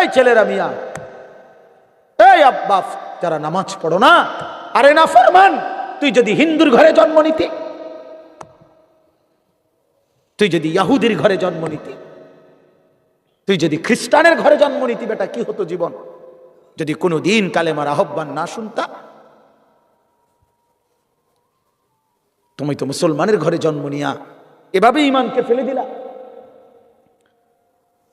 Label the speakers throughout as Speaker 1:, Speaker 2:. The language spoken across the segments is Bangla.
Speaker 1: এই ছেলেরা মিয়া, এই আব্বা যারা নামাজ পড়ো না, আরে না ফরমান, তুই যদি হিন্দুর ঘরে জন্ম নিতি, তুই যদি ইহুদির ঘরে জন্ম নিতি, তুই যদি খ্রিস্টানের ঘরে জন্ম নিতি, বেটা কি হতো জীবন? যদি কোনোদিন কালেমার আহ্বান না শুনতা। তুমি তো মুসলমানের ঘরে জন্ম নিয়া এভাবে ইমানকে ফেলে দিলা।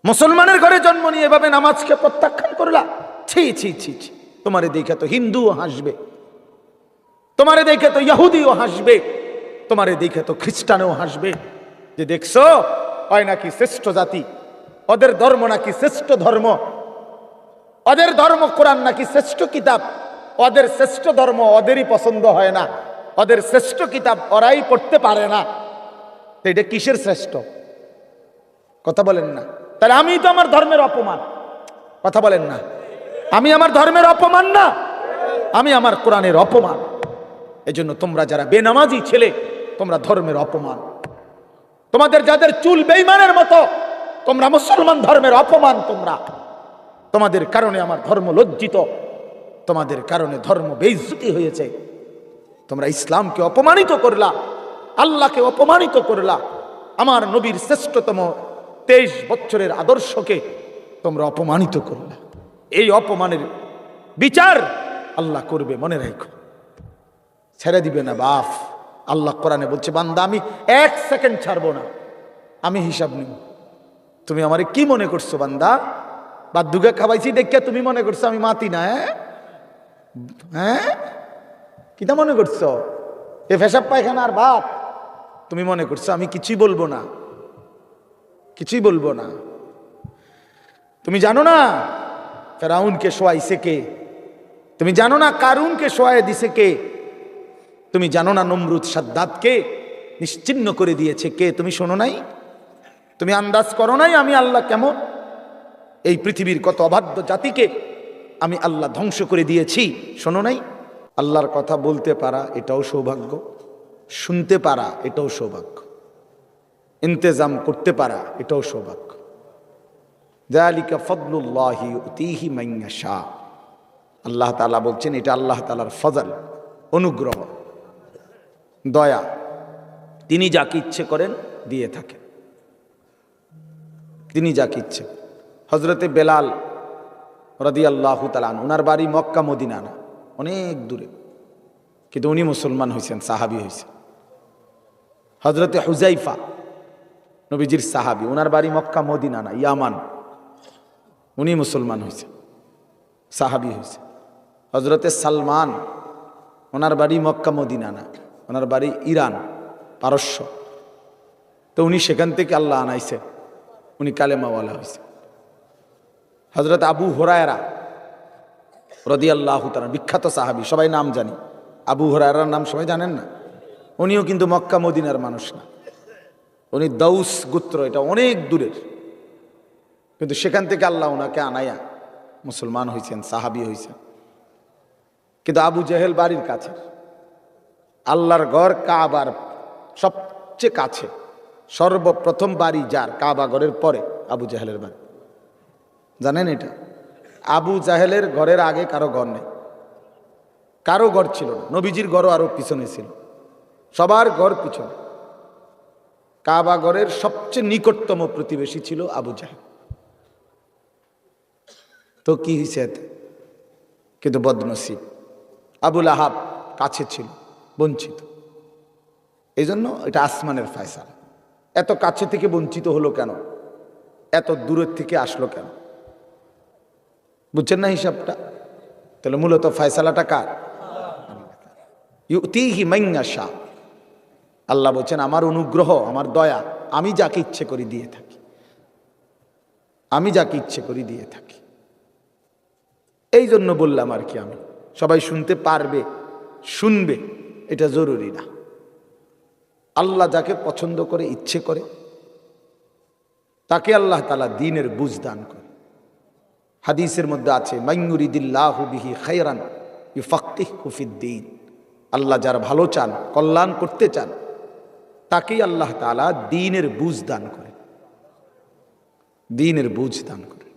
Speaker 1: মুসলমানের ঘরে জন্ম নিয়ে এভাবে নামাজকে প্রত্যাখ্যান করলা। ছি ছি ছি ছি। তোমারে দেখে তো হিন্দুও হাসবে, তোমারে দেখে তো ইহুদিও হাসবে, তোমারে দেখে তো খ্রিস্টানও হাসবে, যে দেখছো হয় নাকি শ্রেষ্ঠ জাতি, ওদের ধর্ম নাকি শ্রেষ্ঠ ধর্ম, ওদের ধর্ম কোরআন নাকি শ্রেষ্ঠ কিতাব, ওদের শ্রেষ্ঠ ধর্ম ওদেরই পছন্দ হয় না, ওদের শ্রেষ্ঠ কিতাব ওরাই পড়তে পারে না। তো এটা কিসের শ্রেষ্ঠ? কথা বলেন না। তাহলে আমি তো আমার ধর্মের অপমান। কথা বলেন না। আমি আমার ধর্মের অপমান না, আমি আমার কোরআনের অপমান। এজন্য তোমরা যারা বেনামাজি ছেলে, তোমরা ধর্মের অপমান। তোমাদের যাদের চুল বেঈমানের মতো, তোমরা মুসলমান ধর্মের অপমান। তোমাদের কারণে আমার ধর্ম লজ্জিত, তোমাদের কারণে ধর্ম বেইজ্জতি হয়েছে। তোমরা ইসলামকে অপমানিত করলা, আল্লাহকে অপমানিত করলা, আমার নবীর শ্রেষ্ঠতম 23 বছরের আদর্শকে তোমরা অপমানিত করলা। এই অপমানের বিচার আল্লাহ করবে, মনে রাখো। ছেড়ে দিবে না বাপ। আল্লাহ কোরআনে বলছে, বান্দা আমি 1 সেকেন্ড ছাড়বো না, আমি হিসাব নিব। তুমি আমারে কি মনে করছো বান্দা? বাদুকে খাওয়াইছি দেখে তুমি মনে করছো আমি মাতি না? হ্যাঁ, কিটা মনে করছো? এ পেশাব পায়খানার বাপ তুমি মনে করছো আমি কিছুই বলবো না, কিছুই বলবো না। তুমি জানো না ফেরাউনকে শোয়াইছে কে? তুমি জানো না কারুনকে শোয়াই দিছে কে? তুমি জানো না নমরুদ সাদ্দাতকে নিশ্চিহ্ন করে দিয়েছে কে? তুমি শোনো নাই? তুমি আন্দাজ করো নাই আমি আল্লাহ কেমন? এই পৃথিবীর কত অবাধ্য জাতিকে আমি আল্লাহ ধ্বংস করে দিয়েছি, শোনো নাই? আল্লাহর কথা বলতে পারা এটাও সৌভাগ্য, শুনতে পারা এটাও সৌভাগ্য, ইন্তেজাম করতে পারা এটাও সৌভাগ্য। যালিকা ফদলুল্লাহি ইউতিহি মান ইয়াশা। আল্লাহ তাআলা বলছেন এটা আল্লাহ তাআলার ফজল, অনুগ্রহ, দয়া। তিনি যাকে ইচ্ছে করেন দিয়ে থাকেন, তিনি যাকে ইচ্ছে। হযরতে বেলাল রাদিয়াল্লাহু তাআলা আনহু, ওনার বাড়ি মক্কা মদিনা না, অনেক দূরে, কিন্তু উনি মুসলমান হয়েছেন, সাহাবী হয়েছেন। হযরতে হুযাইফা নবীজির সাহাবী, ওনার বাড়ি মক্কা মদিনা না, ইয়ামান, উনি মুসলমান হয়েছেন, সাহাবী হয়েছে। হযরতে সালমান, ওনার বাড়ি মক্কা মদিনা না, ওনার বাড়ি ইরান, পারস্য। তো উনি সেখান থেকে আল্লাহ আনাইছে, উনি কালেমাওয়ালা হয়েছে। হযরত আবু হুরায়রা রাদিয়াল্লাহু তাআলা, বিখ্যাত সাহাবী, সবাই নাম জানি। আবু হুরায়রার নাম সবাই জানেন না? উনিও কিন্তু মক্কা মদিনার মানুষ না, উনি দাউস গোত্র, এটা অনেক দূরের, কিন্তু সেখান থেকে আল্লাহ ওনাকে আনাইয়া মুসলমান হয়েছেন, সাহাবী হয়েছেন। কিন্তু আবু জেহেল বাড়ির কাছে, আল্লাহর ঘর কাবার সবচেয়ে কাছে, সর্বপ্রথম বাড়ি যার কাবা ঘরের পরে আবু জেহেলের বাড়ি। জানেন এটা? আবু জাহেলের ঘরের আগে কারো ঘর নেই, কারো ঘর ছিল না। নবীজির ঘরও আরো পিছনে ছিল, সবার ঘর পিছনে। কাবা ঘরের সবচেয়ে নিকটতম প্রতিবেশী ছিল আবু জাহেল। তো কি হয়েছে এতে? কিন্তু বদনসিব, আবুল আহাব কাছে ছিল, বঞ্চিত। এই জন্য এটা আসমানের ফয়সালা। এত কাছে থেকে বঞ্চিত হলো কেন? এত দূরের থেকে আসলো কেন? বুঝছেন না হিসাবটা? তাহলে মূলত ফয়সালাটা কার? ইউতিহি মান ইয়াশা। আল্লাহ বলছেন আমার অনুগ্রহ, আমার দয়া, আমি যাকে ইচ্ছে করি দিয়ে থাকি, আমি যাকে ইচ্ছে করি দিয়ে থাকি। এই জন্য বললাম আর কি, আমি সবাই শুনতে পারবে, শুনবে এটা জরুরি না। আল্লাহ যাকে পছন্দ করে, ইচ্ছে করে, তাকে আল্লাহ তাআলা দ্বীনের বুঝ দান করে। হাদিসের মধ্যে আছে, মান ইউরিদিল্লাহু বিহি খায়রান ইউফাক্কিহু ফিদ্দীন। আল্লাহ যার ভালো চান, কল্যাণ করতে চান, তাকেই আল্লাহ তাআলা দ্বীনের বুঝ দান করে, দ্বীনের বুঝ দান করে।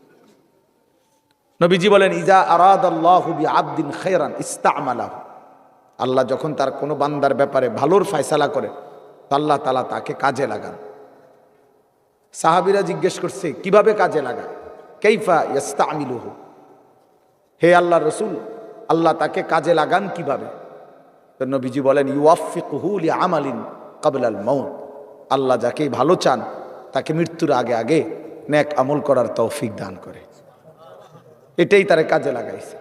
Speaker 1: নবীজি বলেন, ইজা আরাদাল্লাহু বিআবদিন খায়রান ইস্তা'মালাহু। আল্লাহ যখন তার কোনো বান্দার ব্যাপারে ভালোর ফয়সালা করে, আল্লাহ তাআলা তাকে কাজে লাগান। সাহাবীরা জিজ্ঞেস করছে, কিভাবে কাজে লাগায়? কাইফা ইস্তা'মিলুহু, হে আল্লাহর রাসূল, আল্লাহ তাকে কাজে লাগান কিভাবে? তো নবীজি বলেন, ইউওয়াফিকুহু লিআমালিন ক্বাবলাল মাউত। আল্লাহ যাকে ভালো চান তাকে মৃত্যুর আগে আগে নেক আমল করার তৌফিক দান করে। এটাই তারে কাজে লাগাইছে,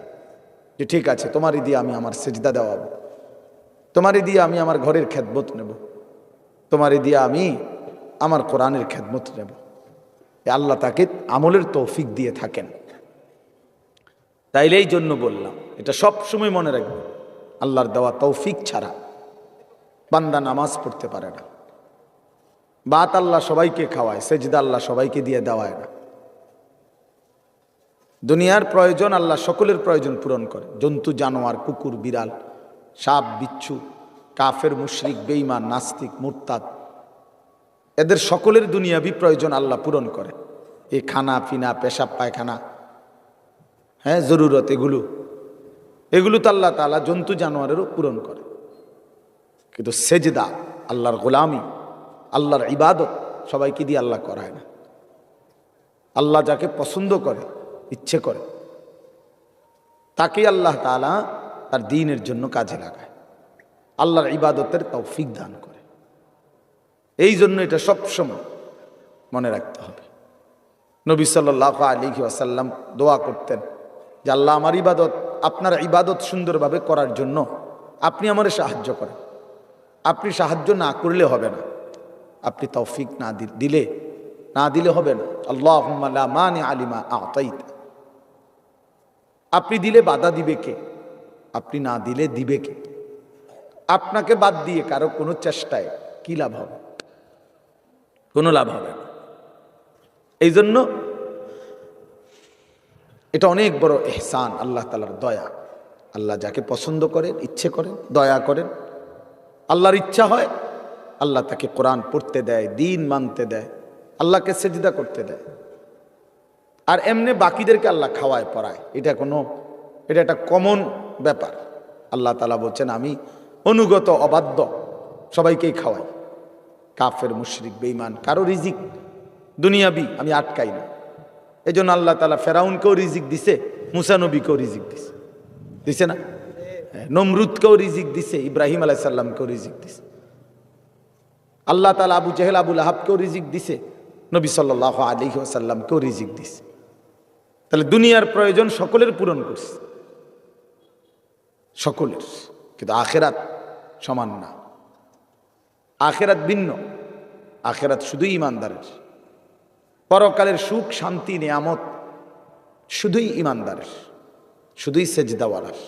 Speaker 1: যে ঠিক আছে, তোমারই দিয়ে আমি আমার সেজদা দেওয়াবো, তোমারই দিয়ে আমি আমার ঘরের খেদমত নেব, তোমারই দিয়ে আমি আমার কোরআনের খেদমত নেব। আল্লাহ তাকে আমলের তৌফিক দিয়ে থাকেন। তাইলে এই জন্য বললাম, এটা সব সময় মনে রাখবে, আল্লাহর দেওয়া তৌফিক ছাড়া বান্দা নামাজ পড়তে পারে না। বাত আল্লাহ সবাইকে খাওয়ায়, সেজদা আল্লাহ সবাইকে দিয়ে দেওয়ায় না। দুনিয়ার প্রয়োজন আল্লাহ সকলের প্রয়োজন পূরণ করে। জন্তু জানোয়ার, কুকুর বিড়াল, সাপ বিচ্ছু, কাফের মুশরিক বেঈমান নাস্তিক মুরতাদ, এদের সকলের দুনিয়াবি প্রয়োজন আল্লাহ পূরণ করে। এই খানা পিনা, পেশাব পায়খানা, হ্যাঁ, জরুরত, এগুলো তো আল্লাহ তাআলা জন্তু জানোয়ারেরও পূরণ করে। কিন্তু সেজদা, আল্লাহর গোলামি, আল্লাহর ইবাদত সবাইকে দিয়ে আল্লাহ করায় না। আল্লাহ যাকে পছন্দ করে, ইচ্ছে করে, তাকে আল্লাহ তাআলা তার দ্বীনের জন্য কাজে লাগায়, আল্লাহর ইবাদতের তৌফিক দান করে। এই জন্য এটা সবসময় মনে রাখতে হবে। নবী সাল্লাল্লাহু আলাইহি ওয়াসাল্লাম দোয়া করতেন যে আল্লাহ, আমার ইবাদত, আপনার ইবাদত সুন্দরভাবে করার জন্য আপনি আমারে সাহায্য করেন। আপনি সাহায্য না করলে হবে না, আপনি তৌফিক না দিলে হবে না। আল্লাহুম্মা লা মানিআ লিমা আ'তাইতা, আপনি দিলে বাধা দিবে কে? আপনি না দিলে দিবে কে? আপনাকে বাদ দিয়ে কারো কোনো চেষ্টায় কি লাভ হবে? কোনো লাভ হবে না। এই জন্য এটা অনেক বড় ইহসান, আল্লাহ তাআলার দয়া। আল্লাহ যাকে পছন্দ করেন, ইচ্ছে করেন, দয়া করেন, আল্লাহর ইচ্ছা হয়, আল্লাহ তাকে কোরআন পড়তে দেয়, দ্বীন মানতে দেয়, আল্লাহকে সেজদা করতে দেয়। আর এমনি বাকিদেরকে আল্লাহ খাওয়ায় পড়ায়, এটা একটা কমন ব্যাপার। আল্লাহ তাআলা বলছেন, আমি অনুগত অবাধ্য সবাইকেই খাওয়াই। কাফের মুশরিক বেঈমান কারো রিজিক দুনিয়াবি আমি আটকাই না। এই জন্য আল্লাহ তাআলা ফেরাউনকেও রিজিক দিছে, মুসা নবীকেও রিজিক দিছে না? নমরুদকেও রিজিক দিছে, ইব্রাহিম আলাইহিস সালামকেও রিজিক দিছে। আল্লাহ তাআলা আবু জেহেল আবু লাহাবকেও রিজিক দিছে, নবী সাল্লাল্লাহু আলাইহি ওয়াসাল্লামকেও রিজিক দিছে। তাহলে দুনিয়ার প্রয়োজন সকলের পূরণ করছে, সকলের। কিন্তু আখিরাত সমান না, আখিরাত ভিন্ন। আখিরাত শুধুই ঈমানদারের। পরকালের সুখ শান্তি নিয়ামত শুধুই ঈমানদারের, শুধুই সেজদাওয়ালার।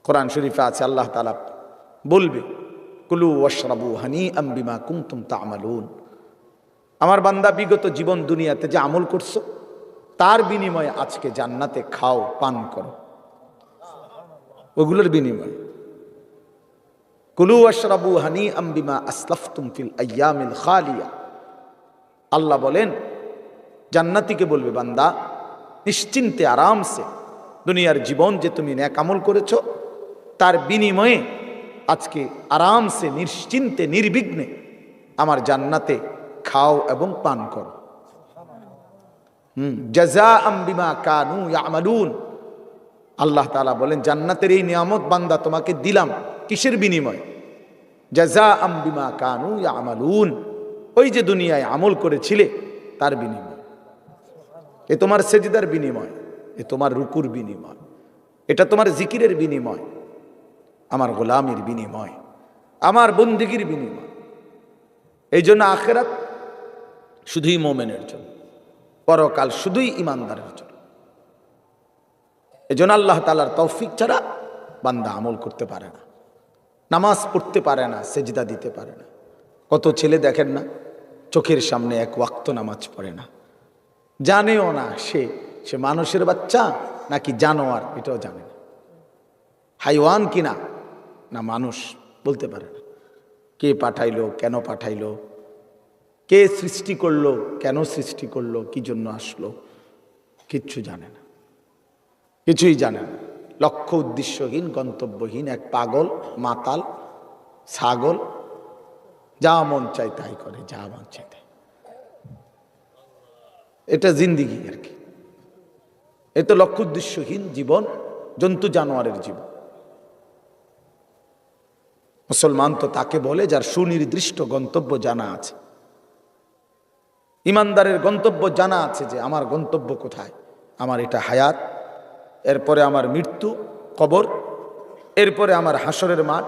Speaker 1: কোরআন শরীফে আছে, আল্লাহ তাআলা বলবে, কুলু ওয়াশরাবু হানিআম বিমা কুনতুম তা'মালুন। আমার বান্দা, বিগত জীবন দুনিয়াতে যে আমল করছো তার বিনিময়ে আজকে জান্নাতে খাও, পান করো, ওগুলোর বিনিময়ে। কুলু ওয়াশরাবু হানিআম বিমা আসলাফতুম ফিল আইয়ামিল খালিয়া। আল্লাহ বলেন, জান্নাতীকে বলবে, বান্দা নিশ্চিন্তে আরামসে দুনিয়ার জীবন যে তুমি নেক আমল করেছো তার বিনিময়ে আজকে আরামসে নিশ্চিন্তে নির্বিঘ্নে আমার জান্নাতে খাও এবং পান করো। জাযাআম বিমা কানু ইয়ামালুন। আল্লাহ তাআলা বলেন, জান্নাতের এই নিয়ামত বান্দা তোমাকে দিলাম কিসের বিনিময়ে? জাযাআম বিমা কানু ইয়ামালুন। ওই যে দুনিয়ায় আমল করেছিলে তার বিনিময়। এ তোমার সেজদার বিনিময়, এ তোমার রুকুর বিনিময়, এটা তোমার জিকিরের বিনিময়, আমার গোলামির বিনিময়, আমার বন্দেগীর বিনিময়। এই জন্য আখিরাত শুধুই মুমিনের জন্য, পরকাল শুধুই ঈমানদারের জন্য। এই জন্য আল্লাহ তাআলার তৌফিক ছাড়া বান্দা আমল করতে পারে না, নামাজ পড়তে পারে না, সেজদা দিতে পারে না। কত ছেলে দেখেন না, চোখের সামনে এক ওয়াক্ত নামাজ পড়ে না, জানেও না সে মানুষের বাচ্চা নাকি জানোয়ার, এটাও জানে না। হাইওয়ান কিনা না মানুষ বলতে পারে না। কে পাঠাইলো, কেন পাঠাইলো, কে সৃষ্টি করলো, কেন সৃষ্টি করলো, কি জন্য আসলো, কিচ্ছু জানে না। কিছুই জানে না, লক্ষ্য উদ্দেশ্যহীন, গন্তব্যহীন এক পাগল, মাতাল, ছাগল, যা মন চায় তাই করে, যা মন চায় তাই। এটা জিন্দিগি আর কি। এ তো লক্ষ্য উদ্দেশ্যহীন জীবন, জন্তু জানোয়ারের জীবন। মুসলমান তো তাকে বলে যার সুনির্দিষ্ট গন্তব্য জানা আছে। ইমানদারের গন্তব্য জানা আছে যে আমার গন্তব্য কোথায়, আমার এটা হায়াত, এরপরে আমার মৃত্যু, কবর, এরপরে আমার হাসরের মাঠ,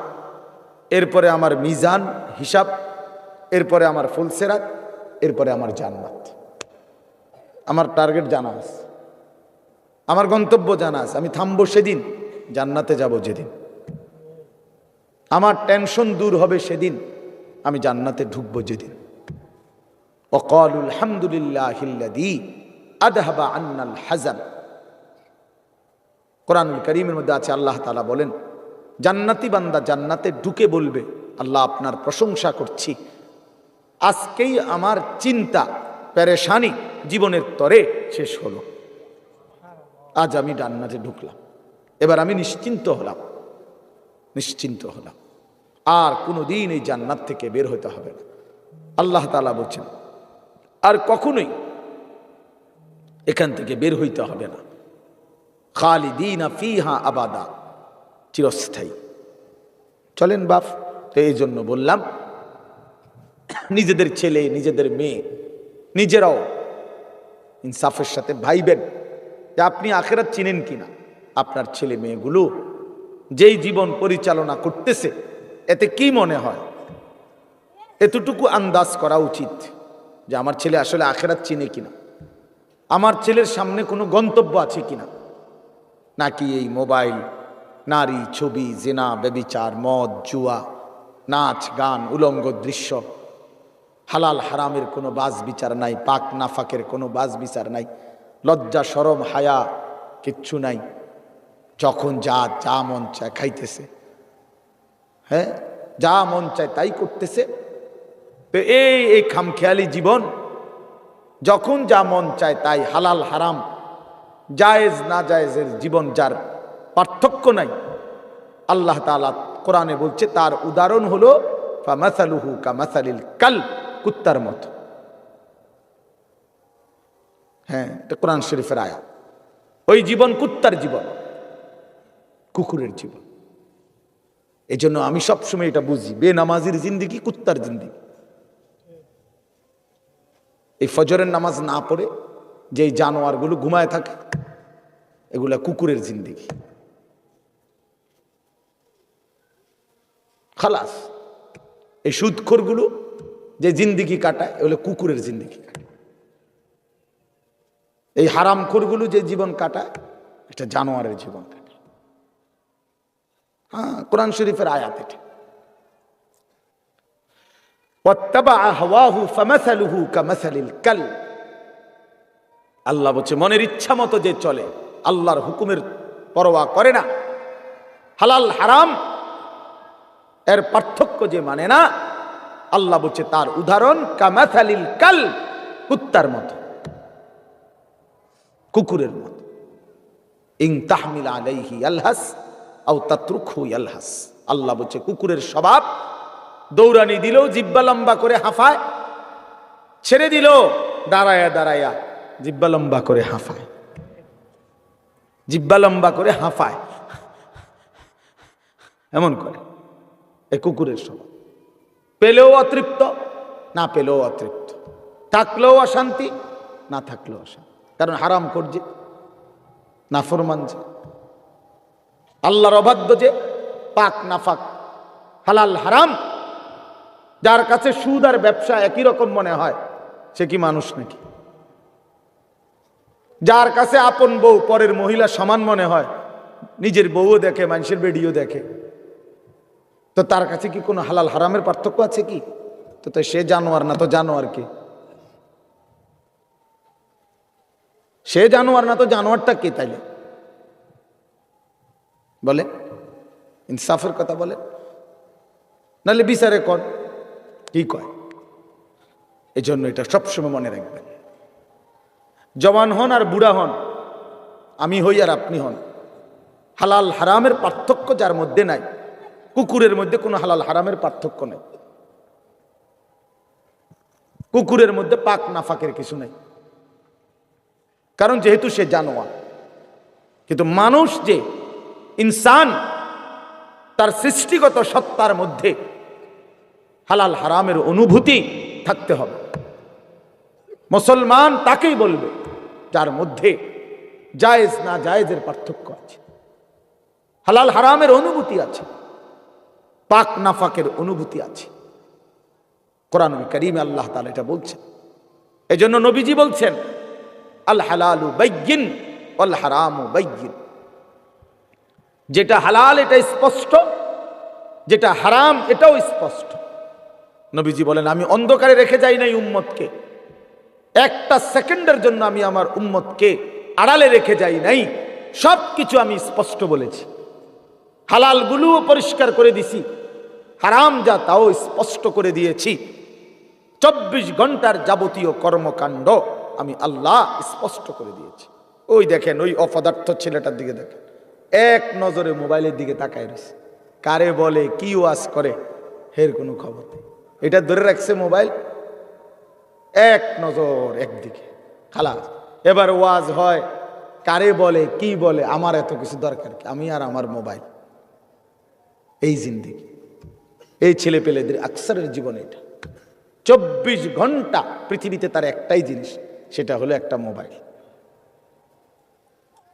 Speaker 1: এরপরে আমার মিজান হিসাব, এরপরে আমার ফুলসেরাত, এরপরে আমার জান্নাত। আমার টার্গেট জানা আছে, আমার গন্তব্য জানা আছে। আমি থামবো সেদিন, জান্নাতে যাব যেদিন। আমার টেনশন দূর হবে সেদিন, আমি জান্নাতে ঢুকবো যেদিন। ওয়াকালু আলহামদুলিল্লাহিল্লাযী আযহাবা আন্নাল হাযান। কোরআনুল কারীমের মধ্যে আছে, আল্লাহ তাআলা বলেন জান্নাতি বান্দা জান্নাতে ঢুকে বলবে, আল্লাহ আপনার প্রশংসা করছি, আজকেই আমার চিন্তা পেরেশানি জীবনের তরে শেষ হলো। আজ আমি জান্নাতে ঢুকলাম, এবার আমি নিশ্চিন্ত হলাম, নিশ্চিন্ত হলাম, আর কোনোদিন এই জান্নাত থেকে বের হতে হবে না। আল্লাহ তাআলা বলছেন আর কখনোই এখান থেকে বের হইতে হবে না। খালিদিনা ফিহা আবাদা, চিরস্থায়ী। চলেন বাপ, তো এই জন্য বললাম নিজেদের ছেলে, নিজেদের মেয়ে, নিজেরাও ইনসাফের সাথে ভাইবেন যে আপনি আখিরাত চিনেন কিনা। আপনার ছেলে মেয়েগুলো যেই জীবন পরিচালনা করতেছে, এতে কি মনে হয়, এতটুকু আন্দাজ করা উচিত যে আমার ছেলে আসলে আখিরাত চিনে কিনা, আমার ছেলের সামনে কোনো গন্তব্য আছে কিনা, নাকি এই মোবাইল, নারী, ছবি, জিনা, ব্যভিচার, মদ, জুয়া, নাচ, গান, উলঙ্গ দৃশ্য, হালাল হারামের কোনো বাজ বিচার নাই, পাক নাফাকের কোনো বাজ বিচার নাই, লজ্জা শরম হায়া কিচ্ছু নাই, যখন যা যা মন চায় খাইতেছে, হ্যাঁ, যা মন চায় তাই করতেছে। তো এই খামখেয়ালি জীবন, যখন যা মন চায় তাই, হালাল হারাম, জায়েজ না জায়েজের জীবন, যার পার্থক্য নাই, আল্লাহ তাআলা কোরআনে বলছে তার উদাহরণ হলো ফামাসালুহু কামাসালিল কাল, কুত্তার মতো। হ্যাঁ, এটা কোরআন শরীফের আয়াত। ওই জীবন কুত্তার জীবন, কুকুরের জীবন। এই জন্য আমি সবসময় এটা বুঝি, বেনামাজির জিন্দিগি কুত্তার জিন্দিগি। এই ফজরের নামাজ না পড়ে যে জানোয়ারগুলো ঘুমায় থাকে, এগুলা কুকুরের জিন্দিগি। খালাস। এই সুদখোরগুলো যে জিন্দিগি কাটায়, এগুলো কুকুরের জিন্দিগি কাটায়। এই হারামখোরগুলো যে জীবন কাটায়, এটা জানোয়ারের জীবন কাটায়। হ্যাঁ, কোরআন শরীফের আয়াত এটা। আল্লাহ বলছে মনের ইচ্ছা মতো যে চলে, আল্লাহর হুকুমের পরোয়া করে না, হালাল হারাম এর পার্থক্য যে মানে না, আল্লাহ বলছে তার উদাহরণ কামাসালিল কাল, কুত্তার মতো, কুকুরের মতো। ইন তাহমিল আলাইহি ইয়ালহাস আও তাতরুকহু ইয়ালহাস। আল্লাহ বলছে কুকুরের স্বভাব, দৌড়ানি দিলেও জিব্বা লম্বা করে হাঁফায়, ছেড়ে দিল দাঁড়ায়া দাঁড়ায়া জিব্বা লম্বা করে হাঁফায়, জিব্বা লম্বা করে হাঁফায়, এমন করে। এ কুকুরের স্বভাব। পেলেও অতৃপ্ত, না পেলেও অতৃপ্ত, থাকলেও অশান্তি, না থাকলেও অশান্তি। কারণ হারাম করছে, নাফরমান যে, আল্লাহর অবাধ্য যে, পাক নাফাক, হালাল হারাম, যার কাছে সুদ আর ব্যবসা একই রকম মনে হয়, সে কি মানুষ নাকি? যার কাছে আপন বউ পরের মহিলা সমান মনে হয়, নিজের বউও দেখে, মানুষের বেডিও দেখে, তো তার কাছে কি কোনো হালাল হারামের পার্থক্য আছে কি? তো সে জানোয়ার না, তো জানোয়ার কে? সে জানোয়ার না, তো জানোয়ারটা কে তাইলে? বলে ইনসাফের কথা বলে, নাহলে বিচারে কর কি কয়। এই জন্য এটা সবসময় মনে রাখবেন, জওয়ান হন আর বুড়া হন, আমি হই আর আপনি হন, হালাল হারামের পার্থক্য যার মধ্যে নাই, কুকুরের মধ্যে কোনো হালাল হারামের পার্থক্য নেই। কুকুরের মধ্যে পাক নাফাকের কিছু নেই, কারণ যেহেতু সে জানোয়ার। কিন্তু মানুষ যে ইনসান, তার সৃষ্টিগত সত্তার মধ্যে হালাল হারামের অনুভূতি থাকতে হবে। মুসলমান তাকেই বলবে যার মধ্যে জায়েজ না জায়েজের পার্থক্য আছে, হালাল হারামের অনুভূতি আছে, পাক নাফাকের অনুভূতি আছে। কোরআনুল কারীমে আল্লাহ তাআলা এটা বলছেন। এজন্য নবীজি বলছেন, আল হালালু বাইয়িন ওয়াল হারামু বাইয়িন। যেটা হালাল এটা স্পষ্ট, যেটা হারাম এটাও স্পষ্ট। নবীজি বলেন, আমি অন্ধকারে রেখে যাই নাই উম্মতকে, একটা সেকেন্ডের জন্য আমি আমার উম্মতকে আড়ালে রেখে যাই নাই, সব কিছু আমি স্পষ্ট বলেছি। হালালগুলোও পরিষ্কার করে দিছি, হারাম যা তাও স্পষ্ট করে দিয়েছি। 24 ঘন্টার যাবতীয় কর্মকাণ্ড আমি আল্লাহ স্পষ্ট করে দিয়েছি। ওই দেখেন, ওই অপদার্থ ছেলেটার দিকে দেখেন, এক নজরে মোবাইলের দিকে তাকায় রয়েছে। কারে বলে কি ওয়াজ করে এর কোনো খবর নেই। এটা ধরে রাখছে মোবাইল, এক নজর একদিকে খালাস। এবার ওয়াজ হয়, কারে বলে কি বলে, আমার এত কিছু দরকার কি, আমি আর আমার মোবাইল। এই জিন্দেগি, এই ছেলে পেলেদের আকসারের জীবনে এটা। 24 ঘন্টা পৃথিবীতে তার একটাই জিনিস, সেটা হলো একটা মোবাইল।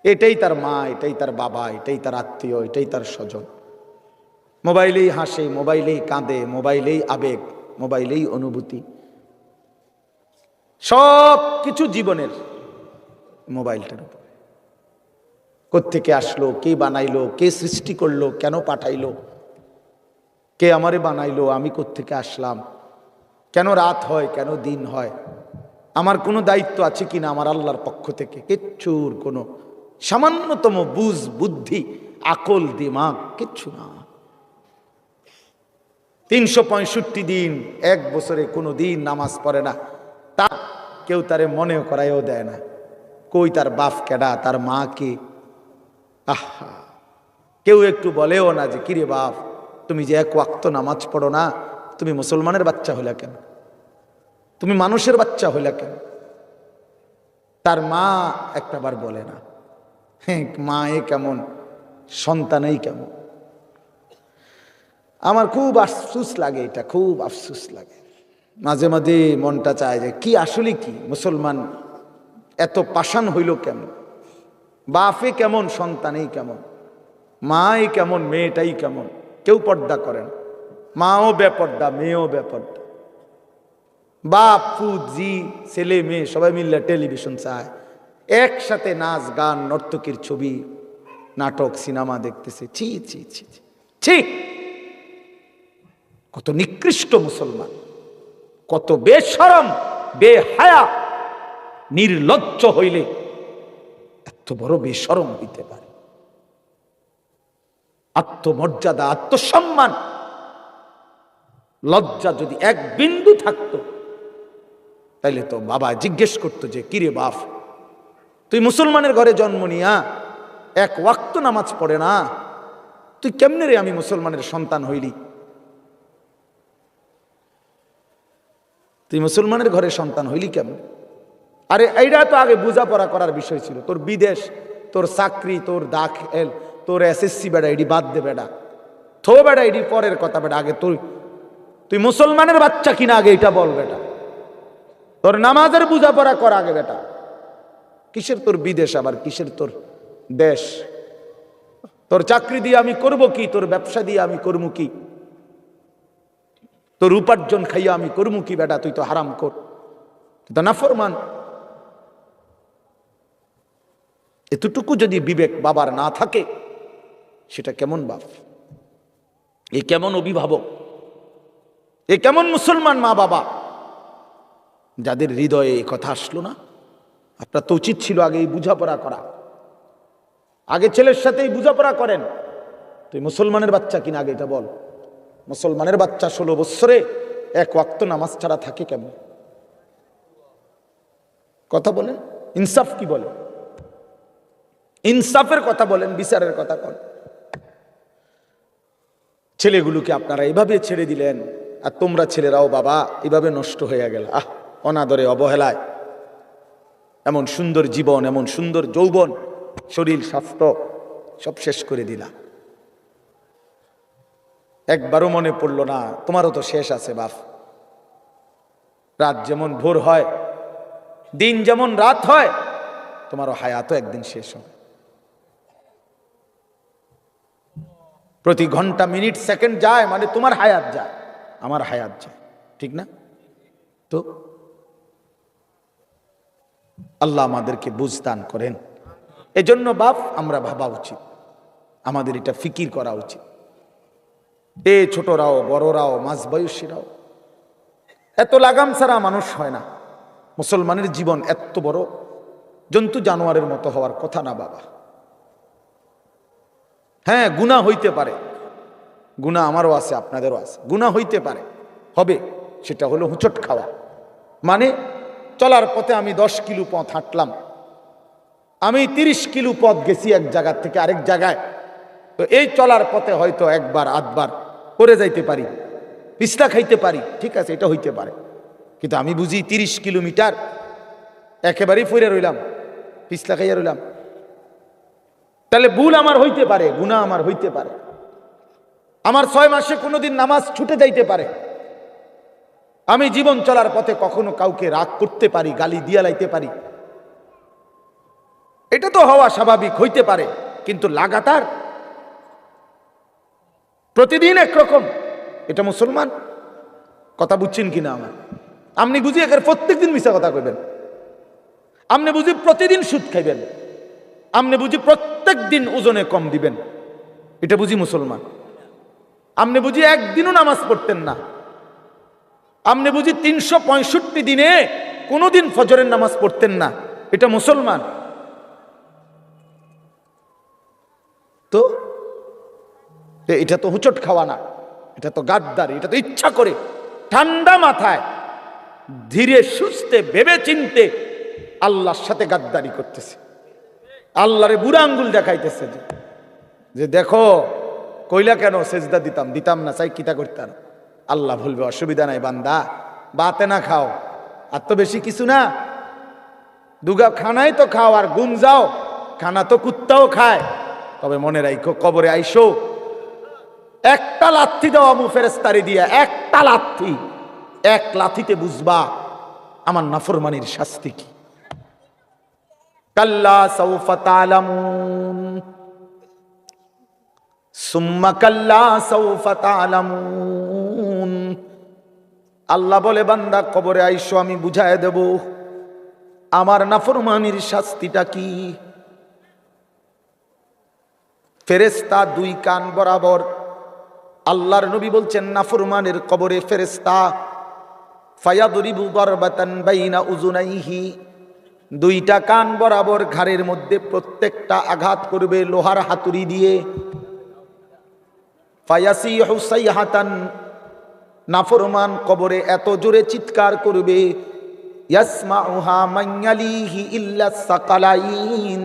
Speaker 1: এটাই তার মা, এটাই তার বাবা, এটাই তার আত্মীয়, এটাই তার স্বজন। মোবাইলেই হাসে, মোবাইলেই কাঁদে, মোবাইলেই আবেগ, মোবাইলেই অনুভূতি, সব কিছু জীবনের মোবাইলটার উপর। কোত্থেকে আসলো, কে বানাইলো, কে সৃষ্টি করলো, কেন পাঠাইলো, কে আমারে বানাইলো, আমি কোত্থেকে আসলাম, কেন রাত হয়, কেন দিন হয়, আমার কোনো দায়িত্ব আছে কিনা আমার আল্লাহর পক্ষ থেকে, কিচ্ছুর কোনো সামান্যতম বুঝ বুদ্ধি আকল দিমাগ কিচ্ছু না। 365 দিন, এক বছরে কোনো দিন নামাজ পড়ে না, তা কেউ তারে মনেও করাইও দেয় না। কই তার বাপ কেডা, তার মা কে, আহা, কেউ একটু বলেও না যে কিরে বাপ, তুমি যে এক ওয়াক্ত নামাজ পড়ো না, তুমি মুসলমানের বাচ্চা হইলা কেন, তুমি মানুষের বাচ্চা হইলা কেন। তার মা একটাবার বলে না, হ্যাঁ মা এ কেমন, সন্তানেই কেমন। আমার খুব আফসোস লাগে, এটা খুব আফসোস লাগে। মাঝে মাঝে মনটা চায় যে কি আসলে কি মুসলমান এত পাষাণ হইল কেমন, বাপে কেমন, সন্তানেই কেমন, মাই কেমন, মেয়েটাই কেমন। কেউ পর্দা করেন, মাও বেপর্দা, মেয়েও বেপর্দা, বাপ ফুজি ছেলে মেয়ে সবাই মিললে টেলিভিশন চায়, একসাথে নাচ গান নর্তকীর ছবি নাটক সিনেমা দেখতেছে। ছি ছি ছি ছি, কত নিকৃষ্ট মুসলমান, কত বেশরম বেহায়া নির্লজ্জ হইলে এত বড় বেশরম হইতে পারে। আত্মমর্যাদা, আত্মসম্মান, লজ্জা যদি এক বিন্দু থাকতো, তাইলে তো বাবা জিজ্ঞেস করতো যে কিরে বাপ, তুই মুসলমানের ঘরে জন্ম নিয়া এক ওয়াক্ত নামাজ পড়ে না, তুই কেমনে রে আমি মুসলমানের সন্তান হইলি, তুই মুসলমানের ঘরে সন্তান হইলি কেমন। আরে এইটা তো আগে বোঝাপড়া করার বিষয় ছিল। তোর বিদেশ, তোর চাকরি, তোর দাখিল, তোর এসএসসি বেড়া এডি বাদ দে বেড়া, থো বেড়া এডি পরের কথা বেড়া, আগে তুই মুসলমানের বাচ্চা কিনা আগে এটা বল বেটা, তোর নামাজের বোঝাপড়া কর আগে বেটা। কিসের তোর বিদেশ, আবার কিসের তোর দেশ, তোর চাকরি দিয়ে আমি করব কি, তোর ব্যবসা দিয়ে আমি করবো কি, তোর উপার্জন খাইয়া আমি করবো কি বেটা, তুই তো হারাম কর, তুই তো নাফরমান। এতটুকু যদি বিবেক বাবার না থাকে, সেটা কেমন বাপ, এ কেমন অভিভাবক, এ কেমন মুসলমান মা বাবা, যাদের হৃদয়ে এই কথা আসলো না। আপনার তো উচিত ছিল আগে এই বোঝাপড়া করা, আগে ছেলের সাথেই বোঝাপড়া করেন, তুই মুসলমানের বাচ্চা কিনা আগে এটা বল। মুসলমানের বাচ্চা 16 বৎসরে এক ওয়াক্ত নামাজ ছাড়া থাকে কেমন, কথা বলেন, ইনসাফ কি বলে। ইনসাফের কথা বলেন, বিচারের কথা বলেন। ছেলেগুলোকে আপনারা এভাবে ছেড়ে দিলেন, আর তোমরা ছেলেরাও বাবা এভাবে নষ্ট হয়ে গেল। অনাদরে, অবহেলায় এমন সুন্দর জীবন, এমন সুন্দর যৌবন, শরীর, স্বাস্থ্য সব শেষ করে দিলা। একবারও মনে পড়লো না তোমারও তো শেষ আছে বাপ। রাত যেমন ভোর হয়, দিন যেমন রাত হয়, তোমারও হায়াতও একদিন শেষ হবে। প্রতি ঘন্টা, মিনিট, সেকেন্ড যায় মানে তোমার হায়াত যায়, আমার হায়াত যায়, ঠিক না? তো আল্লাহ আমাদেরকে বুঝদান করেন। এজন্য বাপ আমরা ভাবা উচিত, আমাদের এটা ফিকির করা উচিত। ছোটরাও, বড়রাও, মাঝবয়সীরাও, এত লাগাম ছাড়া মানুষ হয় না। মুসলমানের জীবন এত বড় জন্তু জানোয়ারের মতো হওয়ার কথা না বাবা। হ্যাঁ, গুনাহ হইতে পারে, গুনাহ আমারও আছে, আপনাদেরও আছে, গুনাহ হইতে পারে, হবে। সেটা হলো হুঁচট খাওয়া। মানে চলার পথে আমি 10 কিলো পথ হাঁটলাম, আমি 30 কিলো পথ গেছি এক জায়গা থেকে আরেক জায়গায়। তো এই চলার পথে হয়তো একবার আধবার করে যাইতে পারি, পিছলা খাইতে পারি, ঠিক আছে, এটা হইতে পারে। কিন্তু আমি বুঝি 30 কিলোমিটার একেবারেই ফিরে রইলাম, পিছলা খাইয়া রইলাম, তাহলে ভুল আমার হইতে পারে, গুনাহ আমার হইতে পারে। আমার 6 মাসে কোনোদিন নামাজ ছুটে যাইতে পারে। আমি জীবন চলার পথে কখনো কাউকে রাগ করতে পারি, গালি দিয়া লাইতে পারি, এটা তো হওয়া স্বাভাবিক, হইতে পারে। কিন্তু লাগাতার প্রতিদিন একরকম, এটা মুসলমান? কথা বুঝছেন কিনা আমার? আপনি বুঝি একের প্রত্যেকদিন মিশা কথা কইবেন, আপনি বুঝি প্রতিদিন সুদ খাইবেন, আপনি বুঝি প্রত্যেক দিন ওজনে কম দিবেন, এটা বুঝি মুসলমান? আপনি বুঝি একদিনও নামাজ পড়তেন না, আপনি বুঝি 365 দিনে কোনোদিন ফজরের নামাজ পড়তেন না, এটা মুসলমান? তো এটা তো হুচট খাওয়া না, এটা তো গাদ্দারি, এটা তো ইচ্ছা করে ঠান্ডা মাথায় ধীরে সুস্থে ভেবে চিনতে আল্লাহর সাথে গাদ্দারি করতেছে, আল্লাহরে বুড়া আঙ্গুল দেখাইতেছে যে দেখো কইলা কেন সেজদা দিতাম না, চাই কিতা করতাম। আল্লাহ বলবে অসুবিধা নাই বান্দা, বাতে না খাও, আর তো বেশি কিছু না, দুগা খানাই তো খাও, আর ঘুম যাও, খানা তো কুত্তাও খায়। তবে মনে রাখো কবরে আইসো, একটা লাথি দাও আমু ফেরেস্তারি দিয়া, একটা লাথি, এক লাথিতে বুঝবা আমার নাফরমানির শাস্তি কি। কাল্লা সাউফা তা'লামুন সুম্মা কাল্লা সাউফা তা'লামুন। আল্লাহ বলে বান্দা কবরে আইসো, আমি বুঝায় দেব আমার নাফরমানির শাস্তিটা কি। ফেরেশতা 2 কান বরাবর, আল্লাহর নবী বলছেন নাফরমানের কবরে ফেরেশতা ফায়াদরিবু দারবাতান বাইনা উযুনাইহি, 2টা কান বরাবর ঘাড়ের মধ্যে প্রত্যেকটা আঘাত করবে লোহার হাতুড়ি দিয়ে। ফায়াসিহু সাইহাতান, নাফরমান কবরে এত জোরে চিৎকার করবে, ইয়াসমাউহা মান ইয়ালিহি ইল্লা সাকালাইন।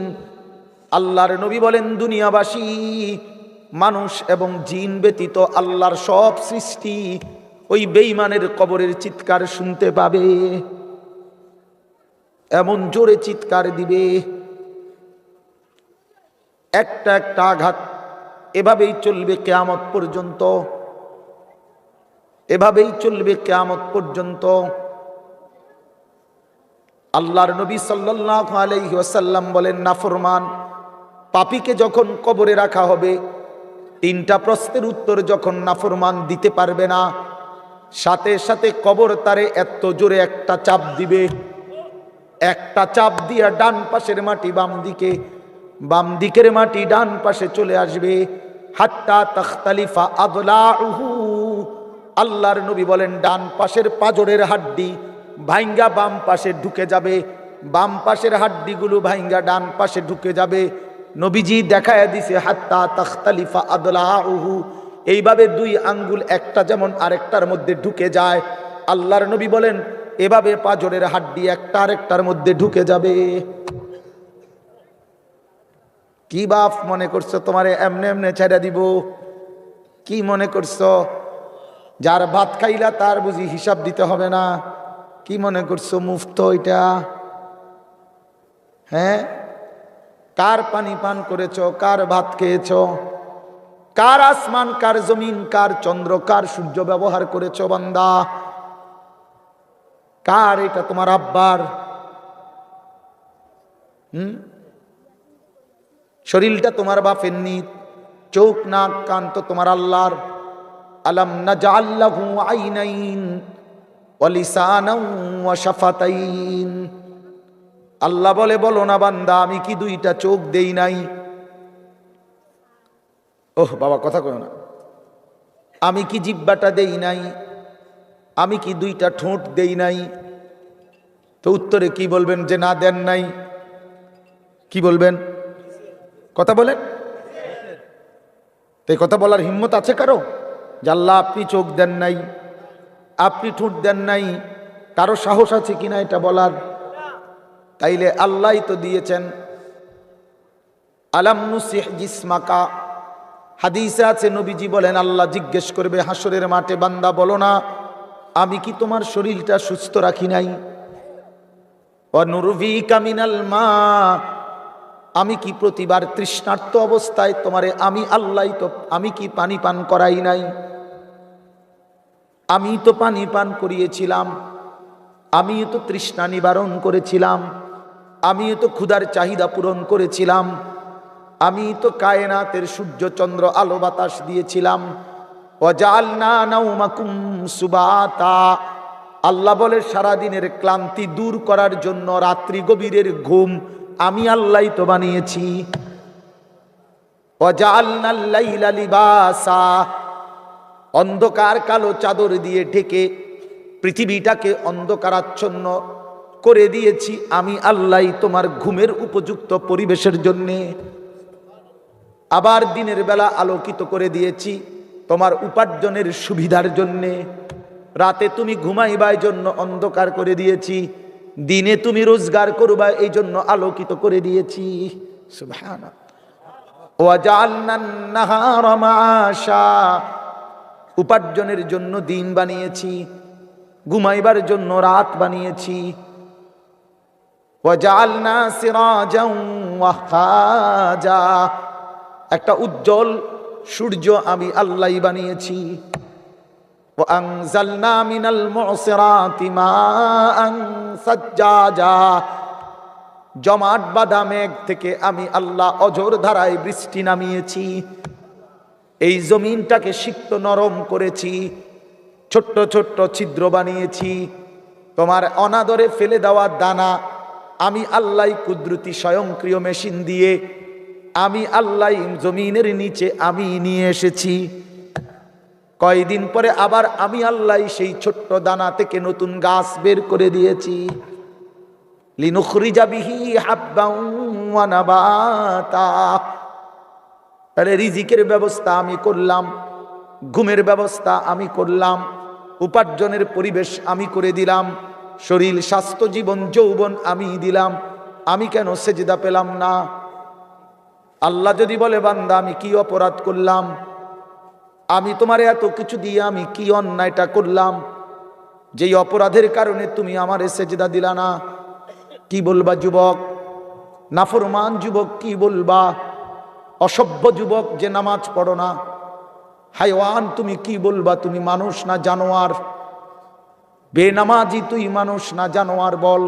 Speaker 1: আল্লাহর নবী বলেন দুনিয়াবাসী, মানুষ এবং জিন ব্যতীত আল্লাহর সব সৃষ্টি ওই বেঈমানের কবরের চিৎকার শুনতে পাবে, এমন জোরে চিৎকার দিবে। একটা একটা আঘাত এভাবেই চলবে কিয়ামত পর্যন্ত, এভাবেই চলবে কিয়ামত পর্যন্ত। আল্লাহর নবী সাল্লাল্লাহু আলাইহি ওয়াসাল্লাম বলেন নাফরমান পাপীকে যখন কবরে রাখা হবে, 3টা প্রশ্নের উত্তর যখন নাফরমান দিতে পারবে না, সাথে সাথে কবর তারে এত জোরে একটা চাপ দিবে, একটা চাপ দিয়া ডান পাশের মাটি বাম দিকে, বাম দিকের মাটি ডান পাশে চলে আসবে, হাত্তা তাখতালিফা আদলাউহু। আল্লাহর নবী বলেন ডান পাশের পাজরের হাড্ডি ভাইঙ্গা বাম পাশে ঢুকে যাবে, বাম পাশের হাড্ডিগুলো ভাইঙ্গা ডান পাশে ঢুকে যাবে। নবীজি দেখায় দিছে হাত্তা তাখতালিফা আদলাউহু, এইভাবে 2 আঙ্গুল একটা যেমন আরেকটার মধ্যে ঢুকে যায়, আল্লাহর নবী বলেন এভাবে পাজরের হাড্ডি একটা আরেকটার মধ্যে ঢুকে যাবে। কি বাপ মনে করছো তোমারে এমনে এমনে ছেড়ে দিব? কি মনে করছো যার ভাত খাইলা তার বুঝি হিসাব দিতে হবে না? কি মনে করছো মুফত এটা? হ্যাঁ, কার পানি পান করেছো, কার ভাত খেয়েছো, কার আসমান, কার জমিন, কার চন্দ্র, কার সূর্য ব্যবহার করেছো বান্দা? কার এটা? তোমার আব্বার। শরীরটা তোমার বাপের নি, চোখ নাক কান তো তোমার আল্লাহর। আলাম নাজআল লাহু আইনাইন ওয়া লিসানান ওয়া শাফাতাইন। আল্লাহ বলে, বলো না বান্দা আমি কি দুইটা চোখ দেই নাই? ওহ বাবা কথা কয় না। আমি কি জিহ্বাটা দেই নাই? আমি কি দুইটা ঠোঁট দেই নাই? তো উত্তরে কি বলবেন যে না দেন নাই? কি বলবেন? কথা বলেন। তো এই কথা বলার হিম্মত আছে কারো যে আল্লাহ আপনি চোখ দেন নাই, আপনি ঠোঁট দেন নাই? কারো সাহস আছে কিনা এটা বলার? তাইলে আল্লাহই তো দিয়েছেন। আলাম নুসিহ জিসমাকা, হাদিসে আছে নবীজি বলেন আল্লাহ জিজ্ঞেস করবে হাসরের মাঠে, বান্দা বলো না আমি কি তোমার শরীরটা সুস্থ রাখি নাই? ওয়া নুরভিকা মিনাল মা, আমি কি প্রতিবার তৃষ্ণার্ত অবস্থায় তোমারে আমি আল্লাহ তো আমি কি পানি পান করাই নাই? আমি তো পানি পান করিয়েছিলাম, আমি তো তৃষ্ণা নিবারণ করেছিলাম, আমি তো ক্ষুধার চাহিদা পূরণ করেছিলাম, আমি তো কায়নাতের সূর্য চন্দ্র আলো বাতাস দিয়েছিলাম। ওয়াজআলনা নাওমাকুম সুবাতা, আল্লাহ বলে সারাদিনের ক্লান্তি দূর করার জন্য রাত্রি গভীরের ঘুম আমি আল্লাহই তো বানিয়েছি। ওয়াজআলনাল লাইলা লিবাসা, অন্ধকার কালো চাদর দিয়ে ঢেকে পৃথিবীটাকে অন্ধকারাচ্ছন্ন করে দিয়েছি আমি আল্লাহই তোমার ঘুমের উপযুক্ত পরিবেশের জন্যে। আবার দিনের বেলা আলোকিত করে দিয়েছি তোমার উপার্জনের সুবিধার জন্যে। রাতে তুমি ঘুমাইবার জন্য অন্ধকার করে দিয়েছি, দিনে তুমি রোজগার করবা এই জন্য আলোকিত করে দিয়েছি। সুবহানাল্লাহ। ওয়াজআলনান নাহারা মাআশা, উপার্জনের জন্য দিন বানিয়েছি, ঘুমাইবার জন্য রাত বানিয়েছি। ওয়াজআলনা সিরাজান ওয়াহাজা, একটা উজ্জ্বল সূর্য আমি আল্লাহই বানিয়েছি। وأنزلنا من المعصرات ماء ثجاجا, জমাট বাঁধা মেঘ থেকে আমি আল্লাহ অঝোর ধারায় বৃষ্টি নামিয়েছি। এই জমিনটাকে সিক্ত নরম করেছি, ছোট্ট ছোট্ট ছিদ্র বানিয়েছি। তোমার অনাদরে ফেলে দেওয়া দানা আমি আল্লাহ কুদরতি স্বয়ংক্রিয় মেশিন দিয়ে আমি আল্লাহ জমিনের নিচে আমি নিয়ে এসেছি। কয়দিন পরে আবার আমি আল্লাহ সেই ছোট্ট দানা থেকে নতুন গাছ বের করে দিয়েছি। লিনুখরিজা বিহি হাব্বান ওয়া নাবাতা, তাহলে রিজিকের ব্যবস্থা আমি করলাম, ঘুমের ব্যবস্থা আমি করলাম, উপার্জনের পরিবেশ আমি করে দিলাম, শরীর স্বাস্থ্য জীবন যৌবন আমি দিলাম। আমি কেন সেজদা পেলাম না? আল্লাহ যদি বলে বান্দা আমি কি অপরাধ করলাম, আমি তোমার এত কিছু দিয়ে আমি কি অন্যায়টা করলাম যেই অপরাধের কারণে তুমি আমারে সেজদা দিলা না? কি বলবা যুবক? নাফরমান যুবক কি বলবা? অসভ্য যুবক যে নামাজ পড়ো না, হায়ওয়ান তুমি কি বলবা? তুমি মানুষ না জানোয়ার? বেনামাজি তুই মানুষ না জানোয়ার? বল,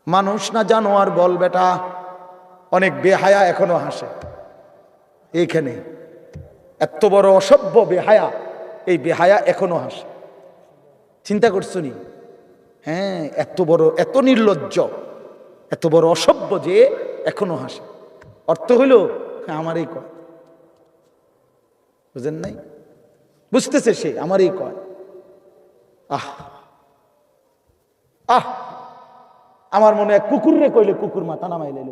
Speaker 1: মানুষ না জানোয়ার বল বেটা। অনেক বেহায়া এখনো হাসে এইখানে, এত বড় অসভ্য বেহায়া, এই বেহায়া এখনো হাসে। চিন্তা করছো নি? হ্যাঁ, এত বড়, এত নির্লজ্জ, এত বড় অসভ্য যে এখনো হাসে। অর্থ হইল আমারই কয়, বুঝেন নাই? বুঝতেছে সে আমারই কয়। আহ আহ, আমার মনে হয় কুকুর রে কইলে কুকুর মাথা নামাই লাইল।